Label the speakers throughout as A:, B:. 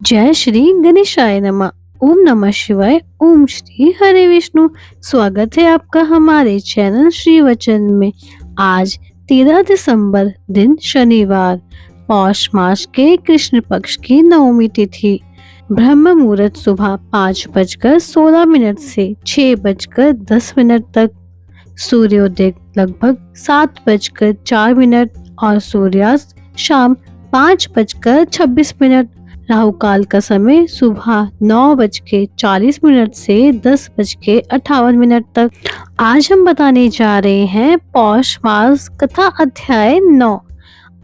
A: जय श्री गणेशाय नमः। ओम नमः शिवाय। ओम श्री हरे विष्णु। स्वागत है आपका हमारे चैनल श्री वचन में। आज 13 दिसंबर दिन शनिवार, पौष मास के कृष्ण पक्ष की नवमी तिथि। ब्रह्म मुहूर्त सुबह 5:16 से 6:10 तक। सूर्योदय लगभग 7:04 और सूर्यास्त शाम 5:26। राहु काल का समय सुबह 9:40 से 10:58 तक। आज हम बताने जा रहे हैं पौष मास कथा अध्याय 9।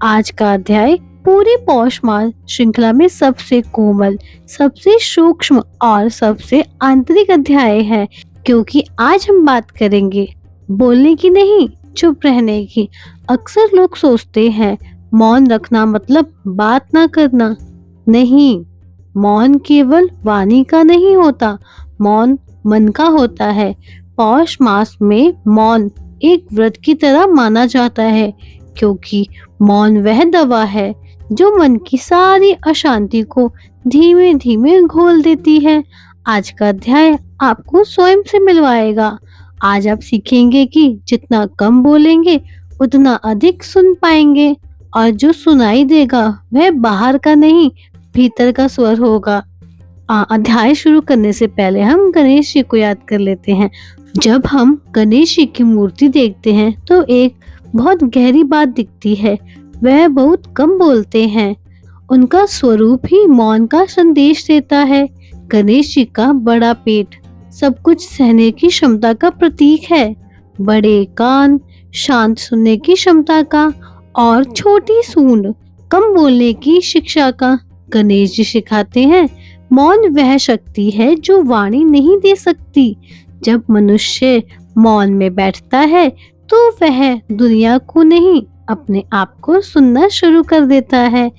A: आज का अध्याय पूरी पौष मास श्रृंखला में सबसे कोमल, सबसे सूक्ष्म और सबसे आंतरिक अध्याय है, क्योंकि आज हम बात करेंगे बोलने की नहीं, चुप रहने की। अक्सर लोग सोचते हैं मौन रखना मतलब बात ना करना। नहीं, मौन केवल वाणी का नहीं होता, मौन मन का होता है। पौष मास में मौन एक व्रत की तरह माना जाता है, क्योंकि मौन वह दवा है जो मन की सारी अशांति को धीमे धीमे घोल देती है। आज का अध्याय आपको स्वयं से मिलवाएगा। आज आप सीखेंगे कि जितना कम बोलेंगे उतना अधिक सुन पाएंगे, और जो सुनाई देगा वह बाहर का नहीं, भीतर का स्वर होगा। अध्याय शुरू करने से पहले हम गणेश जी को याद कर लेते हैं। जब हम गणेश जी की मूर्ति देखते हैं तो एक बहुत गहरी बात दिखती है। वह बहुत कम बोलते हैं। उनका स्वरूप ही मौन का संदेश देता है। गणेश जी का बड़ा पेट सब कुछ सहने की क्षमता का प्रतीक है। बड़े कान शांत सुनने की क्षमता का, और छोटी सूंड कम बोलने की शिक्षा का। गणेश जी सिखाते हैं मौन वह शक्ति है जो वाणी नहीं दे सकती। जब मनुष्य मौन में बैठता है तो वह दुनिया को नहीं, अपने आप को सुनना शुरू कर देता है।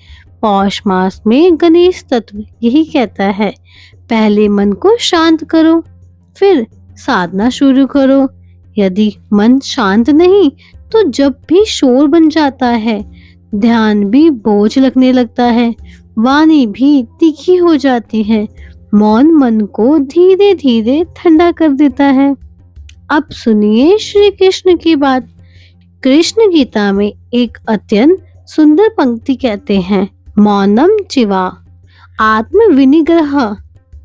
A: पौष मास में गणेश तत्व यही कहता है, पहले मन को शांत करो, फिर साधना शुरू करो। यदि मन शांत नहीं तो जब भी शोर बन जाता है, ध्यान भी बोझ लगने लगता है, वाणी भी तीखी हो जाती है। मौन मन को धीरे धीरे ठंडा कर देता है। अब सुनिए श्री कृष्ण की बात। कृष्ण गीता में एक अत्यंत सुंदर पंक्ति कहते हैं, मौनम चिवा आत्म विनिग्रह।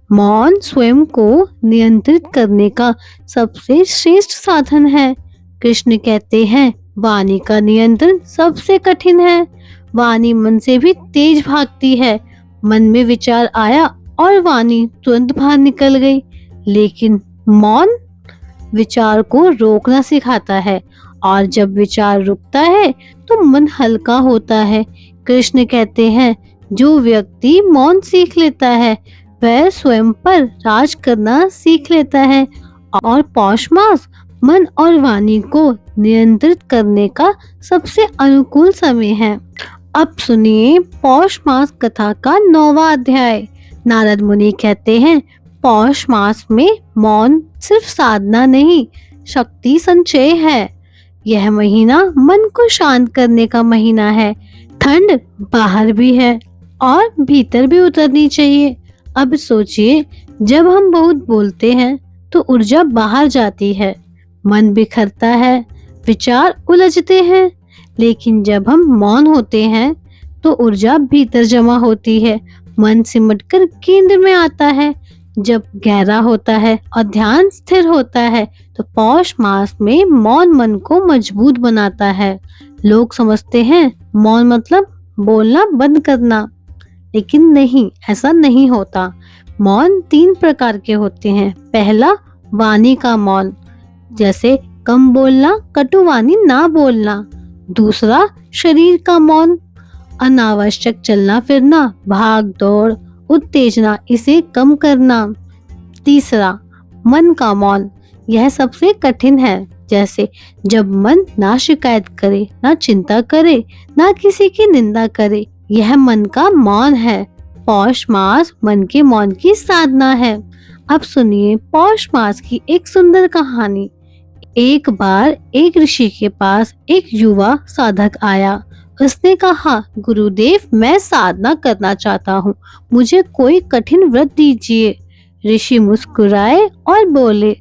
A: मौन स्वयं को नियंत्रित करने का सबसे श्रेष्ठ साधन है। कृष्ण कहते हैं वाणी का नियंत्रण सबसे कठिन है। वाणी मन से भी तेज भागती है। मन में विचार आया और वाणी तुरंत बाहर निकल गई, लेकिन मौन विचार को रोकना सिखाता है, और जब विचार रुकता है तो मन हल्का होता है। कृष्ण कहते हैं जो व्यक्ति मौन सीख लेता है वह स्वयं पर राज करना सीख लेता है, और पौष मास मन और वाणी को नियंत्रित करने का सबसे अनुकूल समय है। अब सुनिए पौष मास कथा का 9वां अध्याय। नारद मुनि कहते हैं पौष मास में मौन सिर्फ साधना नहीं, शक्ति संचय है। यह महीना मन को शांत करने का महीना है। ठंड बाहर भी है और भीतर भी उतरनी चाहिए। अब सोचिए, जब हम बहुत बोलते हैं तो ऊर्जा बाहर जाती है, मन बिखरता है, विचार उलझते हैं। लेकिन जब हम मौन होते हैं तो ऊर्जा भीतर जमा होती है, मन सिमटकर केंद्र में आता है। जब गहरा होता है और ध्यान स्थिर होता है तो पौष मास में मौन मन को मजबूत बनाता है। लोग समझते हैं मौन मतलब बोलना बंद करना, लेकिन नहीं, ऐसा नहीं होता। मौन 3 प्रकार के होते हैं। पहला, वाणी का मौन, जैसे कम बोलना, कटुवाणी ना बोलना। दूसरा, शरीर का मौन, अनावश्यक चलना फिरना, भाग दौड़, उत्तेजना, इसे कम करना। तीसरा, मन का मौन, यह सबसे कठिन है। जैसे जब मन ना शिकायत करे, ना चिंता करे, ना किसी की निंदा करे, यह मन का मौन है। पौष मास मन के मौन की साधना है। अब सुनिए पौष मास की एक सुंदर कहानी। एक बार एक ऋषि के पास एक युवा साधक आया। उसने कहा, गुरुदेव, मैं साधना करना चाहता हूँ, मुझे कोई कठिन व्रत दीजिए। ऋषि मुस्कुराए और बोले,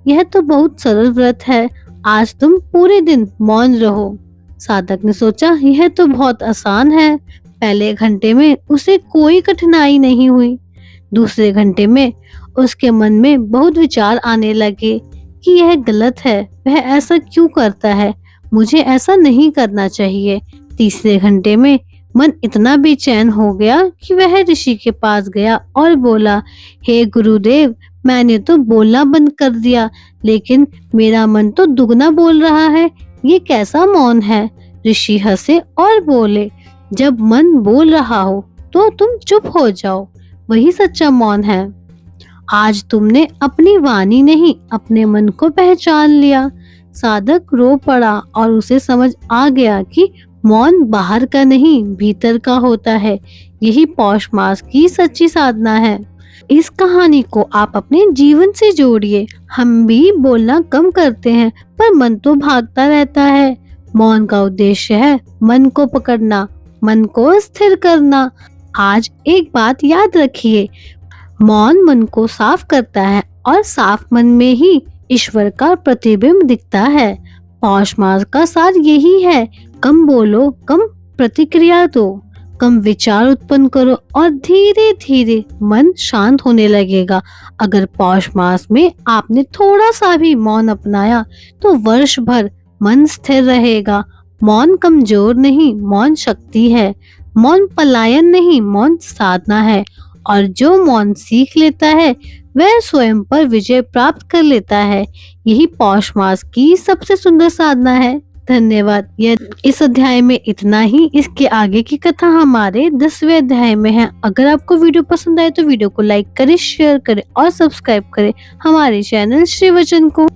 A: यह तो बहुत सरल व्रत है, आज तुम पूरे दिन मौन रहो। साधक ने सोचा, यह तो बहुत आसान है। पहले घंटे में उसे कोई कठिनाई नहीं हुई। दूसरे घंटे में उसके मन में बहुत विचार आने लगे कि यह गलत है, वह ऐसा क्यों करता है, मुझे ऐसा नहीं करना चाहिए। तीसरे घंटे में मन इतना बेचैन हो गया कि वह ऋषि के पास गया और बोला, हे गुरुदेव, मैंने तो बोलना बंद कर दिया, लेकिन मेरा मन तो दुगना बोल रहा है, ये कैसा मौन है। ऋषि हंसे और बोले, जब मन बोल रहा हो तो तुम चुप हो जाओ, वही सच्चा मौन है। आज तुमने अपनी वाणी नहीं, अपने मन को पहचान लिया। साधक रो पड़ा और उसे समझ आ गया कि मौन बाहर का नहीं, भीतर का होता है। यही पौष मास की सच्ची साधना है। इस कहानी को आप अपने जीवन से जोड़िए। हम भी बोलना कम करते हैं, पर मन तो भागता रहता है। मौन का उद्देश्य है मन को पकड़ना, मन को स्थिर करना। आज एक बात याद रखिए, मौन मन को साफ करता है और साफ मन में ही ईश्वर का प्रतिबिंब दिखता है। पौष मास का सार यही है, कम बोलो, कम प्रतिक्रिया दो, कम विचार उत्पन्न करो और धीरे धीरे मन शांत होने लगेगा। अगर पौष मास में आपने थोड़ा सा भी मौन अपनाया तो वर्ष भर मन स्थिर रहेगा। मौन कमजोर नहीं, मौन शक्ति है। मौन पलायन नहीं, मौन साधना है। और जो मौन सीख लेता है वह स्वयं पर विजय प्राप्त कर लेता है। यही पौष मास की सबसे सुंदर साधना है। धन्यवाद। यह इस अध्याय में इतना ही। इसके आगे की कथा हमारे 10वें अध्याय में है। अगर आपको वीडियो पसंद आए तो वीडियो को लाइक करें, शेयर करें और सब्सक्राइब करें हमारे चैनल श्री वचन को।